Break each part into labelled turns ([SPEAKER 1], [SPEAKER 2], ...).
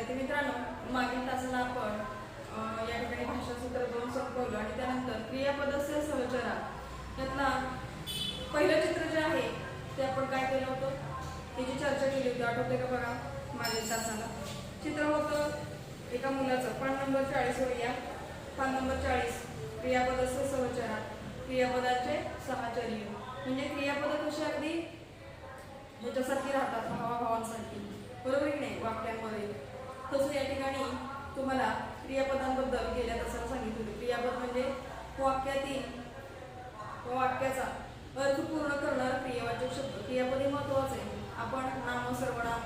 [SPEAKER 1] विद्यार्थी मित्रांनो, मागील तासाला आपण या ठिकाणी भाषा सूत्र 2 संपवलं आणि त्यानंतर क्रियापदस्य सहचरा यातला पहिलं चित्र जे आहे ते आपण काय केलं होतं, त्याची चर्चा केली होती, आठवते का बघा. मागील तासाला चित्र होतं एका मुलाचं. पान नंबर 40 वर या. पान नंबर 40 क्रियापदस्य सहचरा, क्रियापदाचे साहचर्य. म्हणजे क्रियापद कशी अगदी ह्याच्यासारखी राहतात, भावाभावांसारखी, बरोबर की नाही, वाक्यांमध्ये. तसं या ठिकाणी तुम्हाला क्रियापदांबद्दल गेल्या तासाला सांगितलं. क्रियापद म्हणजे वाक्यातील वाक्याचा अर्थ पूर्ण करणारा क्रियावाचक शब्द. क्रियापद हे महत्वाचं आहे. आपण नाम, सर्वनाम,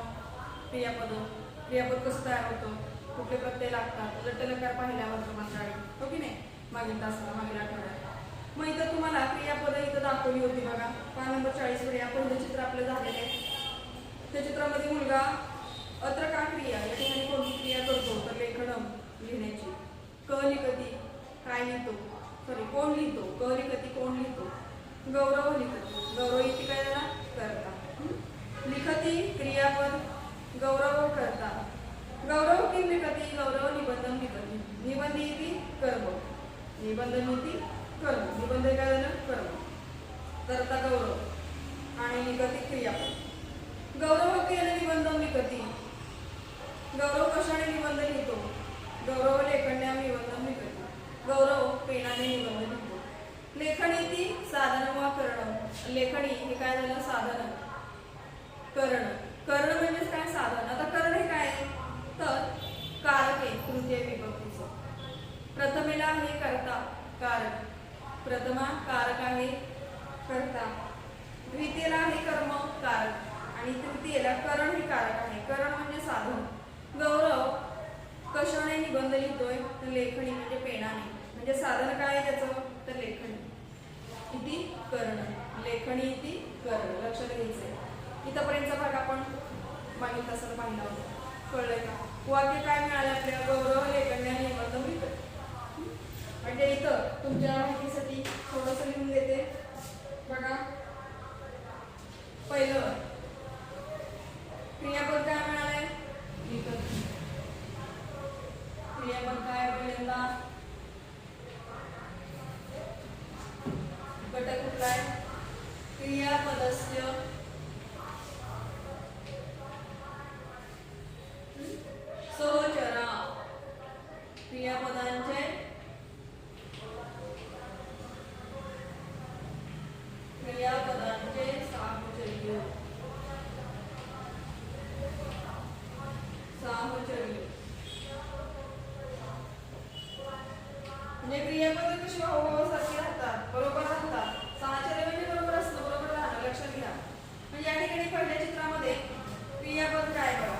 [SPEAKER 1] क्रियापद कसं तयार होतं, कुठले प्रत्यय लागतात, लटलकार पाहिल्यावर तुम्हाला हो की नाही मागील तासाला, मागील आठवड्यात. मग इथं तुम्हाला क्रियापद इथं दाखवली होती बघा. पान नंबर 40 वर या पहिलं चित्र आपलं झालेलं आहे. त्या चित्रामध्ये मुलगा अत्र का क्रिया या ठिकाणी कोणती क्रिया करतो, तर लेखनम लिहिण्याची. क लिखती काय लिहितो, सॉरी कोण लिहितो, क लिखती कोण लिहितो. गौरव लिखती, गौरव इथे काय झाला करता. लिखती क्रियापद, गौरव करता. गौरव किम लिखती, गौरव निबंधम लिखती. निबंध इति कर्म, निबंधम इति कर्म. निबंध काय झालं कर्म, करता गौरव आणि लिखती क्रियापद. गौरव केले निबंधम लिखती, गौरव कशाने निबंध लिहितो, गौरव लेखन्या निबंधम लिखती. गौरव पेनाने निबंध लिहितो. लेखनी ती साधन वा करण, लेखनी हे काय झालं साधन, करण. करण म्हणजे काय साधन. आता करण हे काय तर कारक आहे तृतीय विभक्तीचं. प्रथमेला आहे करता कारक, प्रथमा कारक आहे करता. द्वितीयला आहे कर्म कारक आणि तृतीयला करण हे कारक आहे. करण म्हणजे साधन. गौरव कशाने निबंध लिहितोय, तर लेखणी म्हणजे पेनाने. म्हणजे साधन काय आहे त्याचं, तर लेखणी इति करण, लेखणी इति करण. लक्षात घ्यायचंय. इथपर्यंतचा भाग आपण मागील तासाला पाहिला होता. कळलंय का. वाक्य काय मिळालं आपल्याला, गौरव लेखन्या निबंध लिहितोय. म्हणजे इथं तुमच्या माहितीसाठी थोडंसं लिहून देते बघा. पहिलं क्रियापद काय मिळालंय, लिखती. क्रियापद काय पहिल्यांदा घटक कुठला आहे, क्रियापदस्य सहचरा, क्रियापदांचे साहचर्य. म्हणजे क्रियापद कशी भावाभावासारखी राहतात, बरोबर राहतात. साहचर्य म्हणजे बरोबर असतं, बरोबर राहणं. लक्षात घ्या. म्हणजे या ठिकाणी पहिल्या चित्रामध्ये क्रियापद काय बघा,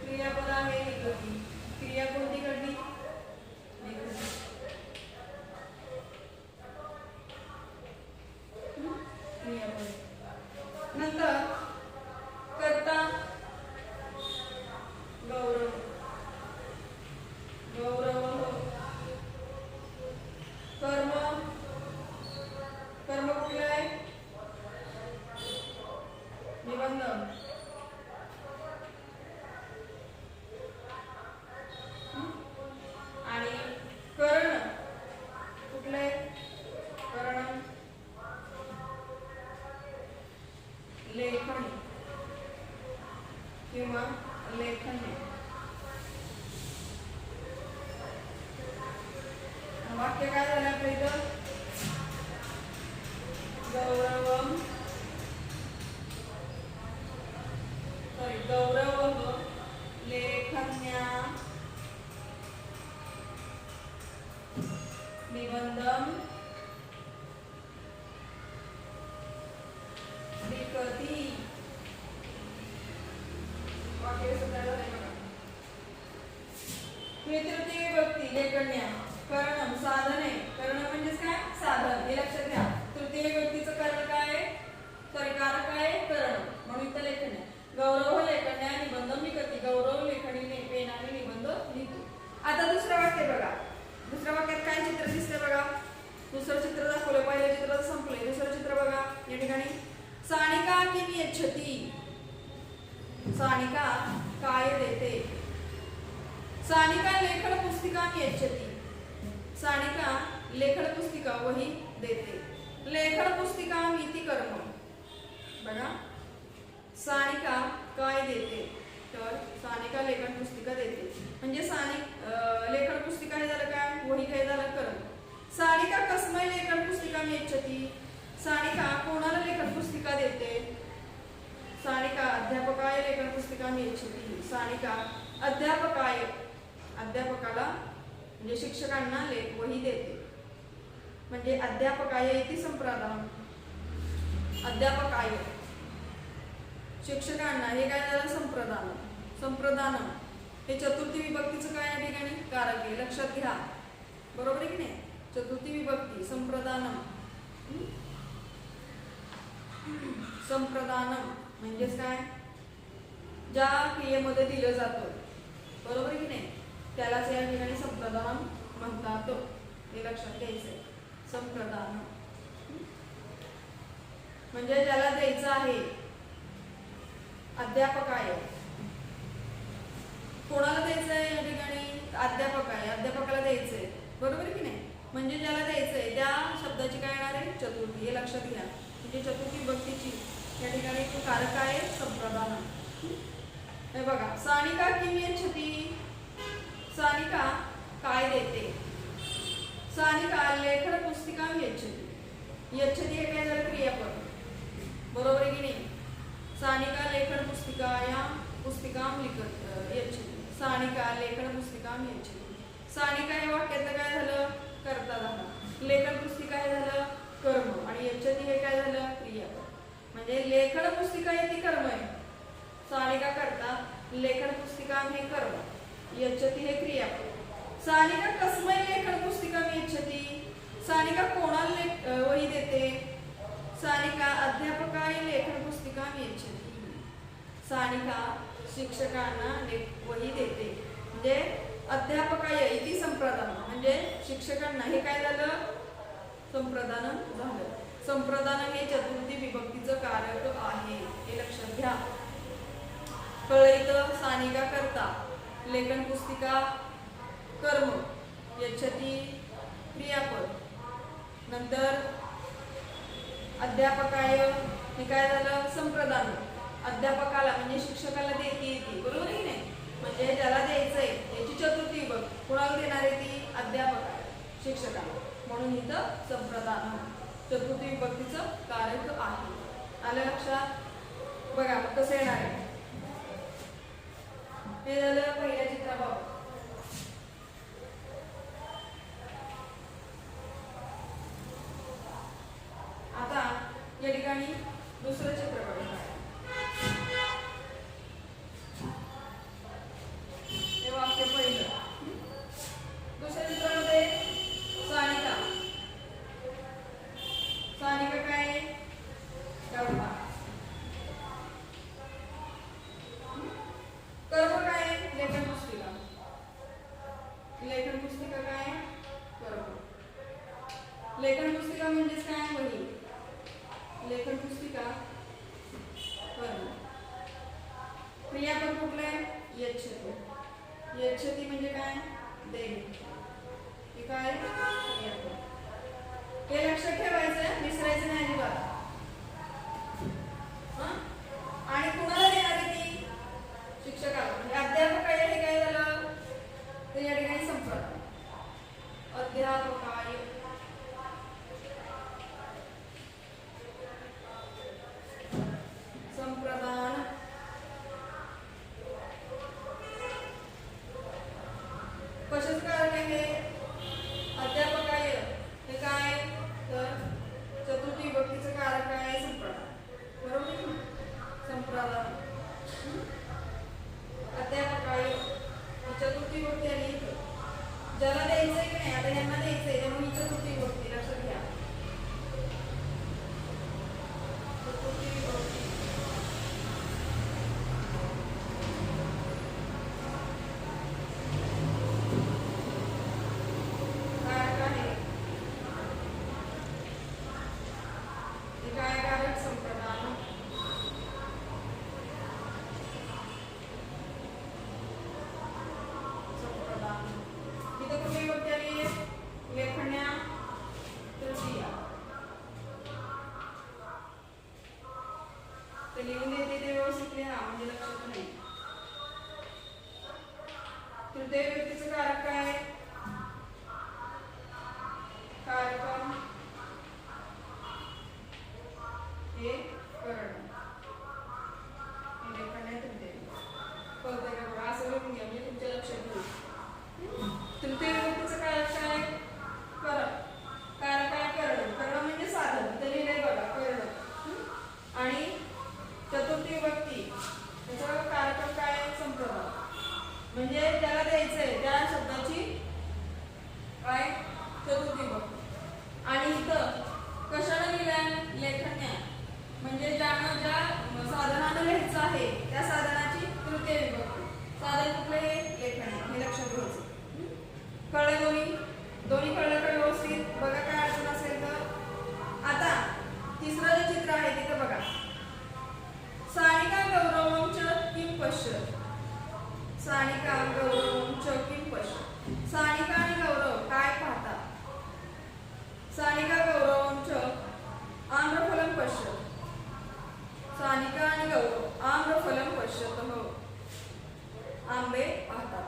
[SPEAKER 1] क्रियापद आहे लिखती. क्रिया कोणती घडली, लिखती. क्रियापद. नंतर कर्ता गौरव, गौरव. कर्म, कर्म कुठलं आहे, निबंध. आणि करण कुठलं आहे, करण लेखन किंवा लेखन. वाक्य काय झालं आपलं इथं, गौरवम गौरव लेखन्या निबंधम लिखती. वाक्य सुद्धा झालंय बघा. तृतीय विभक्ती लेखन्या, करणम साधन आहे. करण म्हणजेच काय साधन, हे लक्षात घ्या. तृतीय विभक्तीचं करण काय आहे, तर कारक आहे करण, म्हणून इथं लेखन आहे. गौरव लेखन्या निबंधम लिखती, गौरव लेखणीने पेनाने निबंध लिहितो. आता दुसरं वाक्य बघा. दुसऱ्या वाक्यात काय चित्र दिसतंय बघा. दुसरं चित्र दाखवलं, पहिलं चित्र संपलंय. दुसरं चित्र बघा. या ठिकाणी सानिका किम यच्छति, सानिका काय देते. सानिका लेखन पुस्तिका यच्छति. सानिका लेखन पुस्तिका वही देते. लेखन पुस्तिका इति कर्म. बघा, सानिका काय देते, तर सानिका लेखन पुस्तिका देते. म्हणजे लेखन पुस्तिका हे झालं काय, वही काय झालं कर्म. सानिका कस्मै लेखन पुस्तिका यच्छति. सानिका कोणाला लेखन पुस्तिका देते. सानिका अध्यापकाय लेखन पुस्तिका यच्छति. सानिका अध्यापकाला म्हणजे शिक्षकांना वही देते. म्हणजे अध्यापकाय इति संप्रदान. अध्यापकाय शिक्षकांना, हे काय झालं संप्रदान. संप्रदान हे चतुर्थी विभक्तीचं काय या ठिकाणी कारक आहे, लक्षात घ्या. बरोबर आहे की नाही. चतुर्थी विभक्ती संप्रदानम. संप्रदानम म्हणजेच काय, ज्या क्रियेमध्ये दिलं जातं, बरोबर आहे की नाही, त्यालाच या ठिकाणी संप्रदान म्हणतात. हे लक्षात घ्यायचंय. संप्रदान म्हणजे ज्याला द्यायचं आहे. अध्यापकाय कोणाला द्यायचंय या ठिकाणी, अध्यापकाय, अध्यापकाला द्यायचंय. बरोबर आहे की नाही. म्हणजे ज्याला द्यायचंय त्या शब्दाची काय येणार आहे, चतुर्थी. हे लक्षात घ्या. म्हणजे चतुर्थी विभक्तीची या ठिकाणी कारक आहे संप्रदान. हे बघा, सानिका किम यच्छति. सानिका काय देते. सानिका लेखन पुस्तिका यच्छति. यच्छति हे काय झालं क्रियापद. बरोबर आहे की नाही. सानिका लेखन पुस्तिकायां पुस्तिकां यच्छति. सानिका लेखन पुस्तिकां यच्छति. सानिका या वाक्यातलं काय झालं, कर्ता झाला. लेखन पुस्तिका हे झालं कर्म आणि यच्छति हे काय झालं क्रियापद. म्हणजे लेखन पुस्तिका इति कर्म आहे. सानिका कर्ता, लेखन पुस्तिका हे कर्म, यच्छति हे क्रियापद. सानिका कस्मै लेखन पुस्तिका यच्छति. सानिका कोणाला वही देते. सानिका अध्यापकाय लेखन पुस्तिका यच्छति. सानिका शिक्षकांना वही देते. म्हणजे अध्यापकाय इति संप्रदान म्हणजे शिक्षकांना, हे काय झालं संप्रदान झालं. संप्रदान हे चतुर्थी विभक्तीचं कारक आहे. हे लक्षात घ्या. कळलं. सानिका करता, लेखन पुस्तिका कर्म, यच्छति क्रियापद. नंतर अध्यापकाय हे काय झालं संप्रदान. अध्यापकाला म्हणजे शिक्षकाला देते ती. बरोबर आहे की नाही. म्हणजे ज्याला द्यायचंय याची चतुर्थी विभक्ती. कुणाला देणार आहे ती, अध्यापकाला, शिक्षकाला. म्हणून इथं संप्रदान चतुर्थी विभक्तीचं कारक आहे. आलं लक्षात. बघा कसं येणार आहे. हे झालं पहिल्या चित्राबाबत. आता या ठिकाणी दुसरं चित्र बघा. हे वाक्य पहिलं. दुसऱ्या चित्रामध्ये सानिका. सानिका काय कर्ता. कर्म काय लेखन पुस्तिका. लेखन पुस्तिका काय कर्म. लेखन पुस्तिका म्हणजेच काय वही. लेखन पुस्तिका ते लिहून देते ते व्यवस्थित लिहा म्हणजे लक्षात नाही. तृतीय व्यक्तीचं कारक काय आहे? कारकम हे करण हे लेखन आहे तृतीय. कळतंय का बघा? असं लिहून घ्या म्हणजे तुमच्या लक्षात येईल. तृतीय व्यक्तीचं कारक काय? करण. कारक काय? करण. करण म्हणजे साधन. इथे लिहिलंय बघा करण. आणि चतुर्थी व्यक्ती त्याचं कारक काय? संप्रदान. म्हणजे त्याला द्यायचंय त्या शब्दाची काय? चतुर्थी विभक्ती. आणि इथं कशाने लिहिलंय? लेखन्या. म्हणजे ज्यानं ज्या साधनानं लिहायचं आहे त्या साधनाची तृतीय विभक्ती. साधन कुठलं? हे लेखन्या. हे लक्षात घ्यायचं. कळलं दोन्ही? दोन्ही कळलं का व्यवस्थित? बघा काय अडचण असेल तर. आता तिसरं जे चित्र आहे तिथं बघा. सानिका गौरवं च किं पश्यत्. सानिका गौरवं च किं पश्यत्. सानिका आणि गौरव काय पाहतात? सानिका गौरवं च आम्रफलं पश्यत्. सानिका आणि गौरव आम्रफलं पश्यतः. आंबे पाहतात.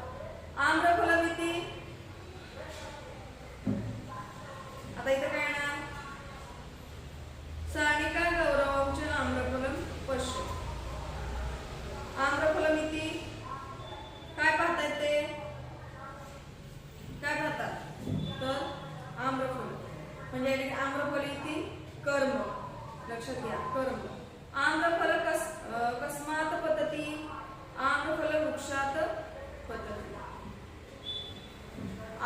[SPEAKER 1] आम्रफलम इति. आता इथं काय येणार? सानिका गौरवं च आम्रफलं पश्यत्. आम्रफलम इति काय पाहतायत ते? काय पाहतात? तर आम्रफल म्हणजे आम्रफल इति कर्म. लक्षात घ्या कर्म. आम्रफल कस्मात् पतति. आम्रफल वृक्षात पतति.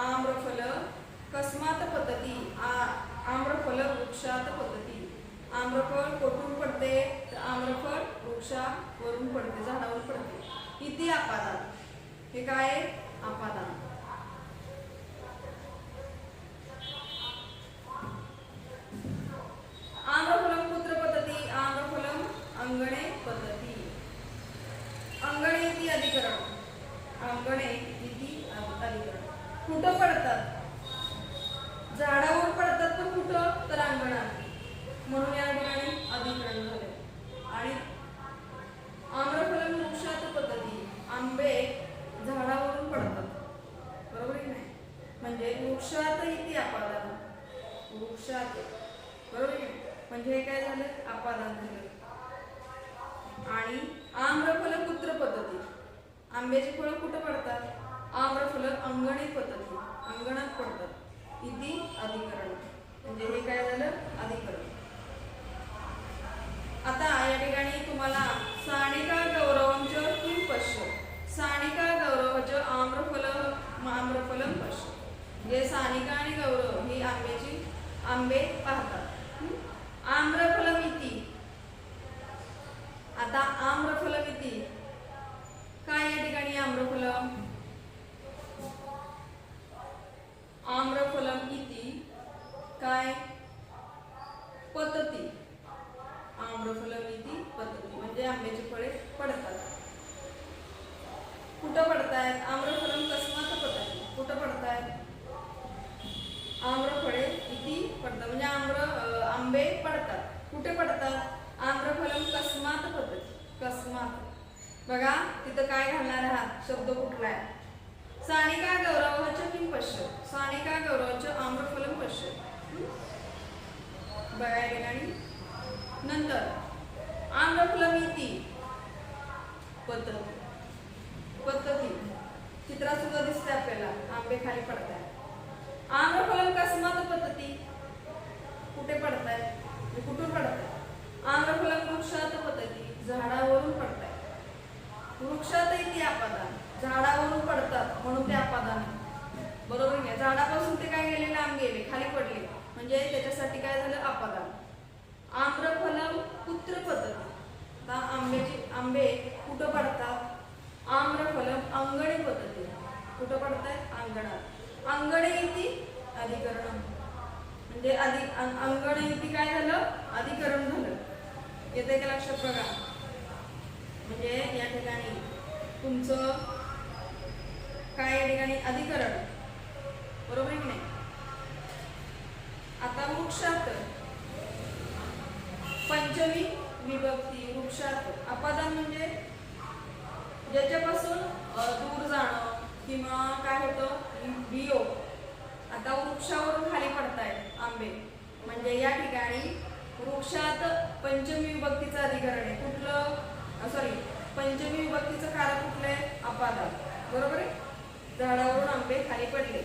[SPEAKER 1] आम्रफल कस्मात् पतति. आम्रफल वृक्षात पतति. आम्रफल कोठून पडते? तर आम्रफल वृक्षावरून पडते, झाडावरून पडते. इति अपादान. हे काय? अपादान. आम्रफलम कुत्र पतति. आम्रफलम अंगणे पतति. अंगणे इति अधिकरण. अंगणे इति अधिकरण. कुठं पडतात? झाडावर पडतात पण कुठं? तर अंगणात. म्हणून या ठिकाणी अधिकरण झाले. आणि आम्रफलम वृक्षात पतति. आंबे झाडावरून पडतात. बरोबर की नाही? म्हणजे वृक्षात इति अपादान. वृक्षात. बरोबर की नाही? म्हणजे हे काय झालं? अपादान झालं. आणि आम्रफल कुत्र पतति. आंब्याची फळं कुठं पडतात? आम्रफल अंगणे पतति. अंगणात पडतात. इति अधिकरण. म्हणजे हे काय झालं? अधिकरण. आता या ठिकाणी तुम्हाला सानिका गौरवं च किं पश्यत्. सानिका गौरवं च आम्रफलं पश्यत्. म्हणजे सानिका आणि गौरव ही आंबे पाहतात. आम्रफलम इति. आता आम्रफलम इति काय? या ठिकाणी आम्रफलम. आम्रफलम इति काय? पतति. आम्रफलम इति पतति म्हणजे आंब्याची फळे पडतात. कुठं पडतायत? आम्रफलम कस्मात् पतति. कुठं पडतायत? आम्रफळे इति पडतात म्हणजे आंबे पडतात. कुठे पडतात? आम्रफलम कस्मात् पतति. कस्मात्. बघा तिथं काय घालणार आहात? शब्द कुठला आहे? सानिका गौरवं च किं पश्यत्. सानिका गौरवं च आम्रफलं पश्यत्. बघा या ठिकाणी. नंतर आम्रफलम इति पतति. पतति चित्रात सुद्धा दिसते आपल्याला आंबे खाली पडतात. आम्रफलम कस्मात् पतति. कुठे पडतायत? कुठून पडतायत? आम्रफलम वृक्षात पतति. झाडावरून पडतायत. वृक्षात इति अपादान. झाडावरून पडतात म्हणून ते अपादान आहे. बरोबर आहे? झाडापासून ते काय गेले? लांब गेले, खाली पडले म्हणजे त्याच्यासाठी काय झालं? अपादान. आम्रफलम कुत्र पतति. आंबे कुठं पडतात? आम्रफलम अंगणे पतति. कुठं पडतायत? अंगणात. अंगणे इति अधिकरण. म्हणजे अंगणे इति काय झालं? अधिकरण झालं. येते का लक्षात? बघा म्हणजे या ठिकाणी तुमचं काय? या ठिकाणी अधिकरण. बरोबर आहे की नाही? आता वृक्षात पंचमी विभक्ती वृक्षात अपादान म्हणजे ज्याच्यापासून दूर जाणं किंवा काय होतं वियोग. आता वृक्षावरून खाली पडतायत आंबे म्हणजे या ठिकाणी वृक्षात पंचमी विभक्तीचं अधिकरण आहे. कुठलं सॉरी पंचमी विभक्तीचं कारक कुठलं आहे अपादान. बरोबर आहे. झाडावरून आंबे खाली पडले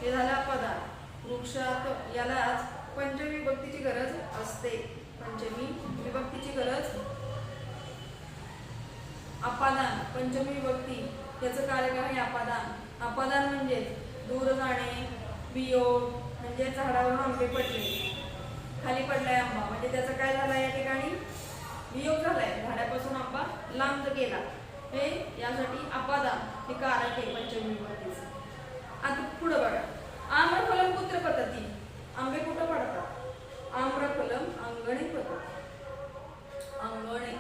[SPEAKER 1] हे झालं अपादान. वृक्षात यालाच पंचमी विभक्तीची गरज असते. पंचमी विभक्तीची गरज अपादान पंचमी विभक्ती याचं कारक आहे अपादान. अपादान म्हणजे दूर जाणे वियोग म्हणजे झाडावरून आंबे पडले खाली पडलाय आंबा म्हणजे त्याचा काय झाला या ठिकाणी वियोग झालाय झाडापासून आंबा लांब गेला हे यासाठी अपादान हे कारक आहे पंचमी विभक्तीचं. आता पुढे बघा आम्रफलम पुत्र पद्धती आंबे कुठं पडतात आम्रफलम अंगणे पद्धत अंगणे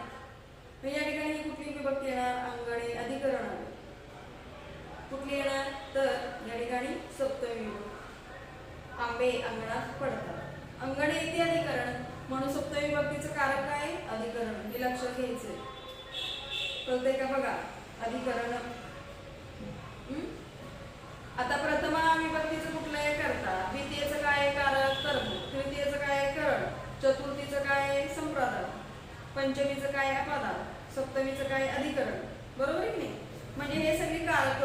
[SPEAKER 1] या ठिकाणी कुठली विभक्ती येणार अंगणे अधिकरण आले. कुठली येणार तर या ठिकाणी सप्तमी विभक्ती आंबे अंगणात पडतात अंगणे इथे अधिकरण म्हणून सप्तमी विभक्तीचं कारक काय अधिकरण हे लक्षात घ्यायचंय. कळतंय का बघा अधिकरण. आता प्रथमा विभक्तीचं कुठलं आहे कर्ता द्वितीयचं काय कारक कर्म तृतीयचं काय करण चतुर्थीचं काय संप्रदान पंचमीचं काय अपादान सप्तमीचं काय अधिकरण. बरोबर आहे की नाही. म्हणजे हे सगळी कारक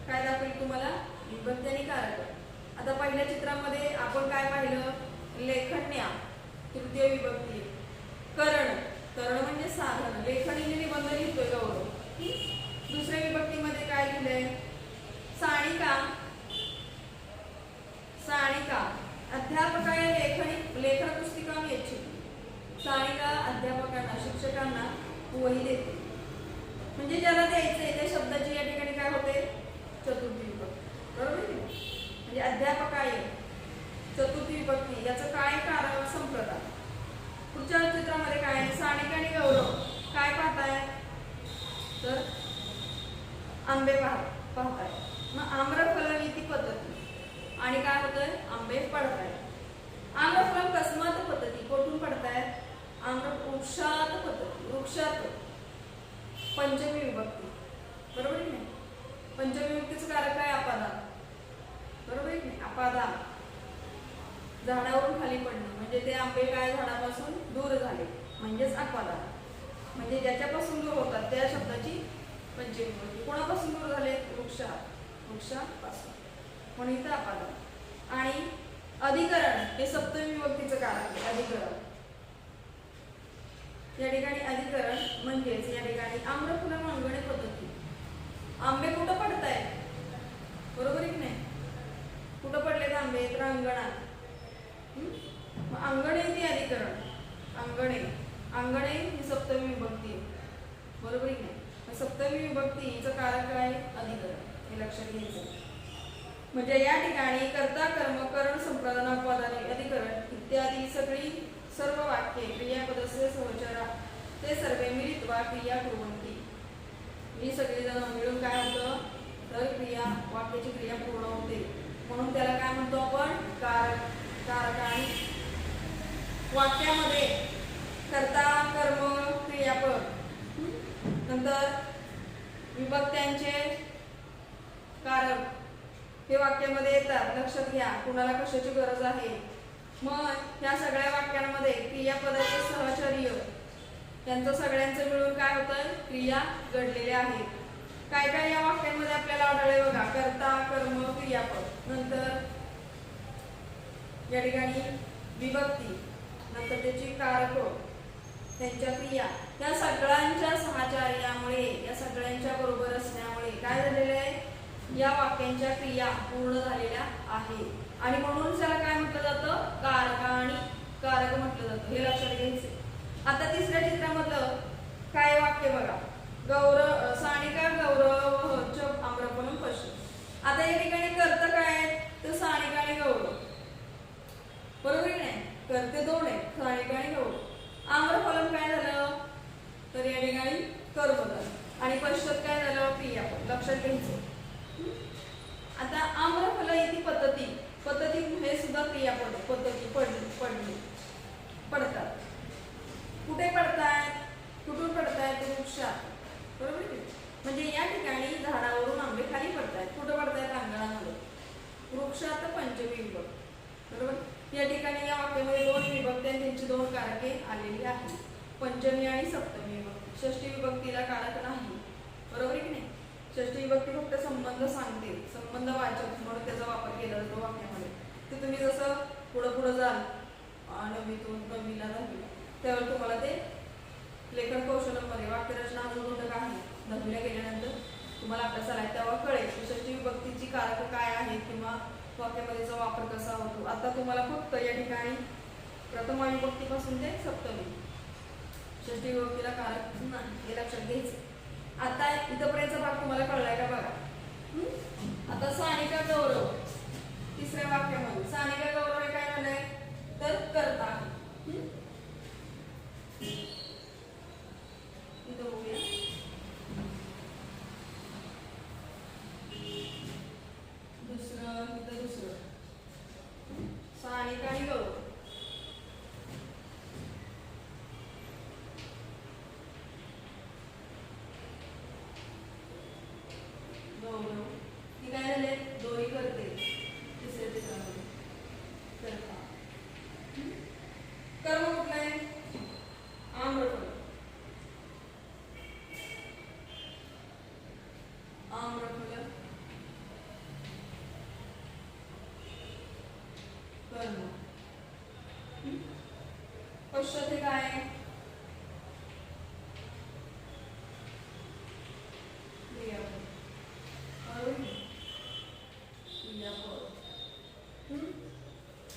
[SPEAKER 1] काय दाखवली तुम्हाला विभक्ती आणि कारक. आता पहिल्या चित्रामध्ये आपण काय पाहिलं लेखन्या तृतीय विभक्ती करण करण म्हणजे साधन लेखनीने निबंध लिहितोय गौरव. दुसऱ्या विभक्तीमध्ये काय लिहिलंय साणिका साणिका अध्यापकाय लेखनी लेखन पुस्तिका इच्छित साणिका अध्यापकांना शिक्षकांना वही देते म्हणजे ज्याला द्यायचंय त्या शब्दाची या ठिकाणी काय होते चतुर्थी विभक्ती. बरोबर आहे म्हणजे अध्यापकाय चतुर्थी विभक्ती याचं काय कारक संप्रदान. पुढच्या चित्रामध्ये काय साणिका आणि गौरव काय पाहताय तर आंबे पाहताय. मग आम्रफलम इति पद्धती आणि काय होतंय आंबे पडताय. आम्रफलम कस्मात पद्धती कुठून पडताय आम्र वृक्षात पद्धती वृक्षात पंचमी विभक्ती. बरोबर आहे नाही पंचमी विभक्तीचं कारक काय अपादान. बरोबर आहे नाही अपादान झाडावरून खाली पडणे म्हणजे ते आंबे काय झाडापासून दूर झाले म्हणजेच अपादान. म्हणजे ज्याच्यापासून दूर होतात त्या शब्दाची पंचमी विभक्ती. कोणापासून दूर झाले वृक्षापासून म्हणून इथं अपादान. आणि अधिकरण हे सप्तमी विभक्तीचं कारक आहे अधिकरण. या ठिकाणी अधिकरण म्हणजेच या ठिकाणी आम्रफलम अंगणे पद्धती आंबे कुठं पडतायत. बरोबर आहे की नाही कुठं पडलेत आंबे तर अंगणात. अंगणे ती अधिकरण अंगणे अंगणे ही सप्तमी विभक्ती. बरोबर आहे की नाही सप्तमी विभक्तीचं कारक आहे अधिकरण हे लक्षात घ्यायचं. म्हणजे या ठिकाणी कर्ता कर्म करण संप्रदान अपवादाने अधिकरण इत्यादी सगळी सर्व वाक्ये क्रियापदस्य सहचरा ते सर्व मिलित्वा क्रिया कुर्वन्ति. ही सगळी जण मिळून काय होतं तर क्रिया वाक्याची क्रिया पूर्ण होते म्हणून त्याला काय म्हणतो आपण कारक. कारक आणि वाक्यामध्ये कर्ता कर्म क्रियापद नंतर विभक्त्यांचे कारक हे वाक्यामध्ये येतात. लक्षात घ्या कुणाला कशाची गरज आहे. मग या सगळ्या वाक्यांमध्ये क्रियापदाचे सहचर्य यांचं सगळ्यांचं मिळून काय होतं क्रिया घडलेल्या आहेत. काय काय या वाक्यांमध्ये आपल्याला आढळले बघा कर्ता कर्म क्रियापद नंतर या ठिकाणी विभक्ती नंतर त्याची कारक त्यांच्या क्रिया या सगळ्यांच्या सहचार्यामुळे या सगळ्यांच्या बरोबर असण्यामुळे काय झालेलं आहे या वाक्यांच्या क्रिया पूर्ण झालेल्या आहेत आणि म्हणून त्याला काय म्हटलं जातं कारक आणि कारक म्हटलं जातं हे लक्षात घ्यायचे. आता तिसऱ्या चित्रामधलं काय वाक्य बघा गौरव साणिका गौरव आम्रफलम पश्चिम. आता या ठिकाणी कर्ता काय तर साणिका आणि गौरव. बरोबर नाही कर्ते दोन आहेत साणिका आणि गौरव. आम्रफलम काय झालं तर या ठिकाणी कर्म झालं आणि पश्चात काय झालं क्रियापद लक्षात घ्यायचं. आता आम्रफल इथे पद्धती पद्धती हे सुद्धा क्रियापद पद्धती पडतात. विभक्ती आणि त्यांची दोन कारके आलेली आहेत. पंचमी आणि सप्तमी विभक्ती. षष्टी विभक्तीला कारक नाही, बरोबर आहे की नाही. षष्टी विभक्ती फक्त संबंध सांगते, संबंध वाचक म्हणून त्याचा वापर केला जातो वाक्यामध्ये. ते तुम्ही जसं पुढं जाल नववीतून नववीला दहावीला, त्यावेळी तुम्हाला ते लेखन कौशल्यांमध्ये वाक्यरचना जो घटक आहे दहावीला गेल्यानंतर तुम्हाला अभ्यासाला आहे तेव्हा कळेल की षष्टी विभक्तीची कारक काय आहेत किंवा वाक्यामध्येचा वापर कसा होतो. आता तुम्हाला फक्त या ठिकाणी प्रथमा विभक्तीपासून ते सप्तमी षष्टी विभक्तीला कारक नाही हे लक्षात घ्यायचं. आता इथपर्यंतचा भाग तुम्हाला कळलाय का बघा. आता सानिका गौरव तिसऱ्या वाक्यामध्ये सानिका गौरव हे काय झालंय तर कर्ता. इथं बघूया दुसरं सानिका आणि गौरव. गौरव ही काय झाले दोन्ही करते तिसऱ्या चित्रामध्ये करता. कर्म कुठलं आहे आम्रफल. आम्रफल कर्म. पश्चात हे काय आहे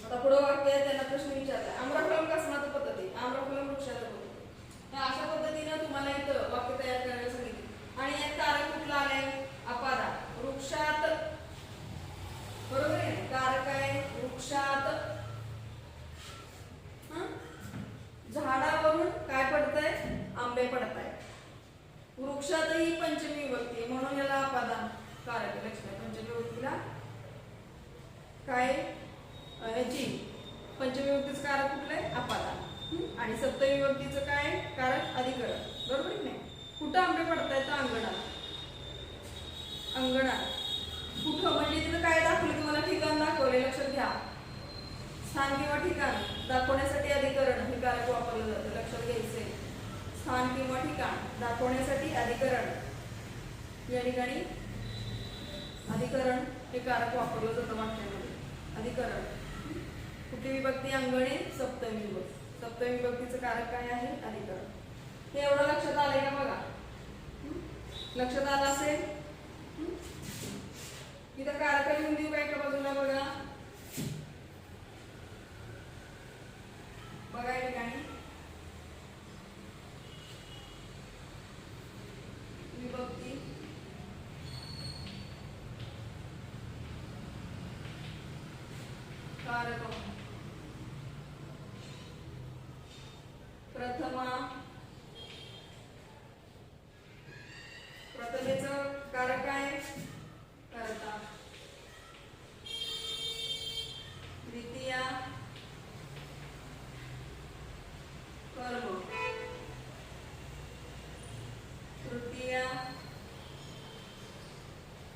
[SPEAKER 1] आता पुढे वाक्य त्यांना प्रश्न विचारला आम्रफलम कसमात पद्धती आम्रफलम वृक्षाच्या पद्धती. अशा पद्धतीने तुम्हाला इथं वाक्य तयार करायला सांगितले आणि यात कारक कुठला आलाय अपादा वृक्षात, बरोबर आहे. कारक आहे वृक्षात, झाडावरून काय पडतंय आंबे पडताय. वृक्षातही पंचमी विभक्ती म्हणून याला अपादान कारक लक्षात. पंचमी विभक्तीला काय याची पंचमी विभक्तीचं कारक कुठलं आहे अपादान आणि सप्तमी विभक्तीचं काय कारक अधिकरण, बरोबर की नाही. कुठं आंबे पडतायत तर अंगणात. अंगणात कुठं म्हणजे तिथं काय दाखवलं तुम्हाला ठिकाण दाखवले लक्षात घ्या. स्थान किंवा ठिकाण दाखवण्यासाठी अधिकरण हे कारक वापरलं जातं लक्षात घ्यायचंय. स्थान किंवा ठिकाण दाखवण्यासाठी अधिकरण या ठिकाणी अधिकरण हे कारक वापरलं जातं वाक्यामध्ये. अधिकरण कुठली विभक्ती अंगणे सप्तमी विभक्ती. सप्तमी विभक्तीचं कारक काय आहे अधिकरण. हे एवढं लक्षात आलंय का बघा. लक्षात आलं असेल इथं कारक लिहून देऊ काय का बाजूला बघा. बघा या ठिकाणी विभक्ती कारक प्रथमा प्रथमेचं कारक काय कर्ता. द्वितीया कर्म. तृतीया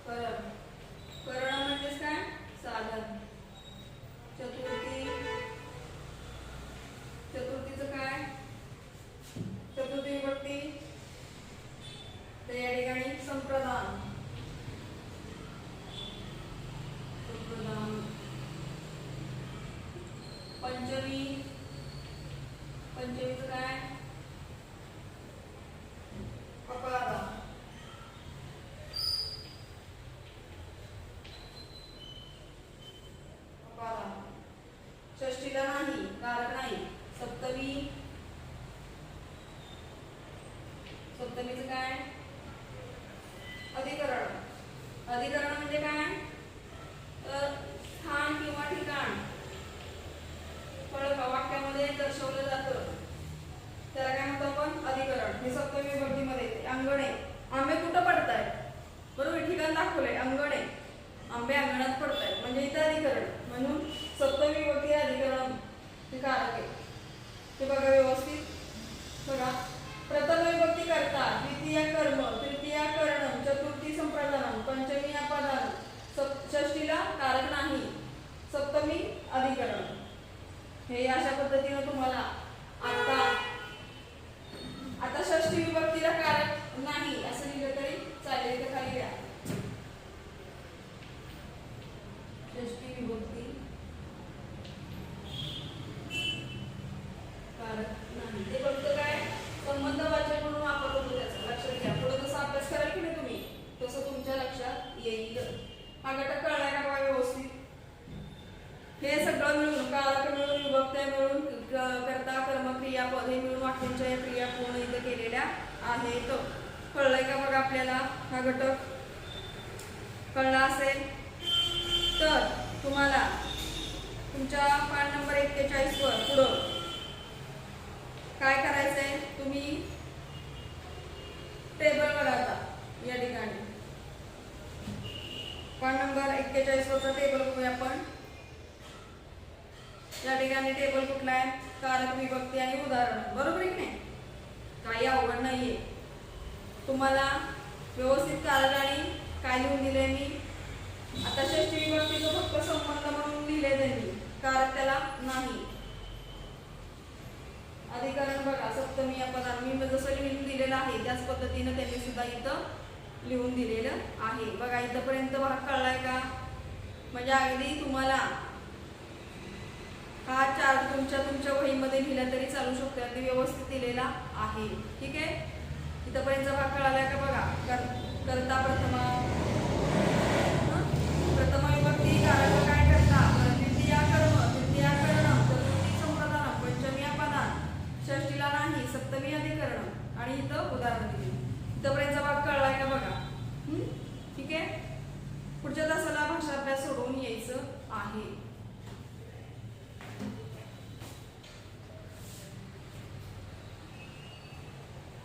[SPEAKER 1] करण. करण म्हणजेच काय साधन. चतुर्थीचं काय चतुर्थी विभक्ती तर या ठिकाणी संप्रदान. पंचमी पंचमीचं काय अपादा. षष्टीला नाही कारक नाही. सप्तमी सप्तमीचं काय अधिकरण. अधिकरण म्हणजे काय तर स्थान किंवा ठिकाण वाक्यामध्ये दर्शवलं जातं त्याला काय म्हणतो आपण अधिकरण. हे सप्तमी विभक्तीमध्ये येते. अंगणे आंबे कुठं पडतायत बरोबर ठिकाण दाखवलंय अंगणे आंबे अंगणात पडतायत म्हणजे इथं अधिकरण म्हणून सप्तमी विभक्ती अधिकरण हे कारक आहे. ते बघा व्यवस्थित बघा. प्रथम विभक्ती कर्ता, द्वितीय कर्म, तृतीय करणम, चतुर्थी संप्रदानम, पंचमी अपदान, षष्टीला कारक नाही, सप्तमी अधिकरण. हे अशा पद्धतीने तुम्हाला आता आता षष्टी विभक्तीला कारक नाही असं लिहिलं तरी चालेल. इथं खाली द्या षष्टी विभक्ती कारक नाही. ते फक्त काय संबंधवाचक म्हणून वापर होतो त्याचा. लक्षात घ्या. पुढे जसा अभ्यास कराल की नाही तुम्ही तसं तुमच्या लक्षात येईल. हा घटक कळलाय का बघा व्यवस्थित. हे सगळं मिळून कारक मिळून विभक्त्या मिळून कर्ता कर्म क्रियापद हे मिळून वाक्यांच्या या क्रिया पूर्ण इथे केलेल्या आहेत. कळलंय का बघा आपल्याला. हा घटक कळला असेल तर तुम्हाला तुमच्या पान नंबर 41 वर पुढं काय करायचंय. तुम्ही टेबल बघा आता या ठिकाणी पान नंबर 41 वरचा टेबल बघूया आपण. या ठिकाणी टेबल कुठला आहे. कारक विभक्ती आणि उदाहरण. बरोबर आहे की नाही. काही अवघड नाहीये. तुम्हाला व्यवस्थित कारक आणि काय लिहून दिले मी. आता षष्टी विभक्तीचं फक्त संबंध म्हणून लिहिले त्यांनी. कारक त्याला नाही. अधिकरण बघा सप्तमी या पदात मी जसं लिहून दिलेलं आहे त्याच पद्धतीने त्यांनी सुद्धा इथं लिहून दिलेलं आहे. बघा इथपर्यंत भाग कळलाय का. म्हणजे अगदी तुम्हाला हा चार्ट तुमच्या वहीमध्ये लिहिला तरी चालू शकतो. अगदी व्यवस्थित दिलेला आहे. ठीक आहे. इथपर्यंत भाग कळालाय का बघा. करता प्रथमा प्रथम विभक्ती कारक काय करता. द्वितीया कर्म तृतीया करण चतुर्थी संप्रदान पंचमी अपदान षष्टीला नाही सप्तमी अधिकरण आणि इथं उदाहरण दिले. इथपर्यंत भाग कळलाय का बघा. ठीक आहे. पुढच्या तासाला भाषा अभ्यास